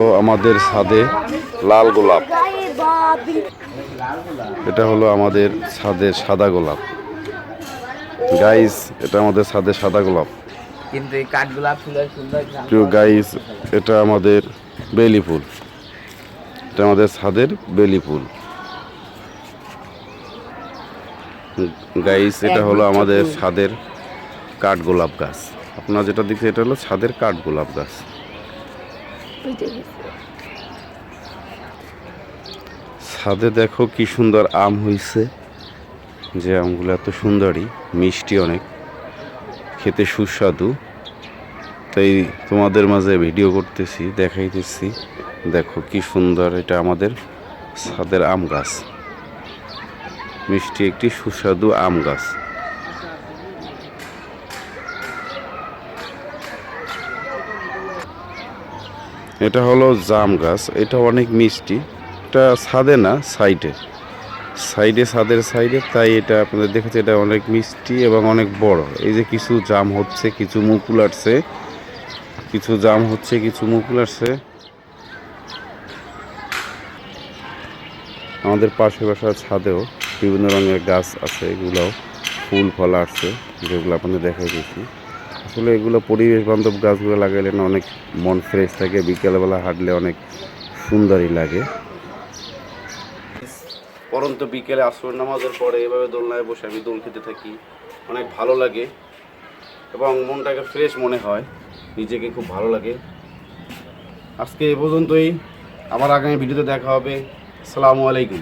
আমাদের ছাদে লাল গোলাপ, এটা হলো আমাদের ছাদের সাদা গোলাপ। গাইস, এটা আমাদের ছাদের সাদা গোলাপ। কিন্তু এই কাঠগোলাপ ফুলের সুন্দর প্রিয় গাইস, এটা আমাদের বেলি ফুল। এটা আমাদের ছাদের বেলি ফুল। গাইস, এটা হলো আমাদের ছাদের কাঠগোলাপ গাছ। আপনারা যেটা দেখছেন এটা হলো ছাদের কাঠগোলাপ গাছ। ছাদে দেখো কি সুন্দর আম হয়েছে, যে আমগুলো এত সুন্দরই, মিষ্টি অনেক, খেতে সুস্বাদু। তাই তোমাদের মাঝে ভিডিও করতেছি, দেখাইতেছি। দেখো কি সুন্দর, এটা আমাদের ছাদের আম গাছ, মিষ্টি একটি সুস্বাদু আম গাছ। এটা হলো জাম গাছ, এটা অনেক মিষ্টি। এটা ছাদে না, সাইডে ছাদের সাইডে, তাই এটা আপনাদের দেখেছে, এটা অনেক মিষ্টি এবং অনেক বড়। এই যে কিছু জাম হচ্ছে, কিছু মুকুল আসছে, কিছু জাম হচ্ছে, কিছু মুকুল আসছে। আমাদের পাশে বাসার ছাদেও বিভিন্ন রঙের গাছ আছে, এগুলোও ফুল ফল আসছে, যেগুলো আপনাদের দেখাই দিচ্ছি। আসলে এগুলো পরিবেশ বান্ধব গাছগুলো লাগাইলে না অনেক মন ফ্রেশ থাকে, বিকেলবেলা হাঁটলে অনেক সুন্দরই লাগে। পরন্ত বিকেলে আসর নামাজের পরে এভাবে দোলনায় বসে আমি দোল খেতে থাকি, অনেক ভালো লাগে এবং মনটাকে ফ্রেশ মনে হয়, নিজেকে খুব ভালো লাগে। আজকে এ পর্যন্তই, আবার আগামী ভিডিওতে দেখা হবে। আসসালামু আলাইকুম।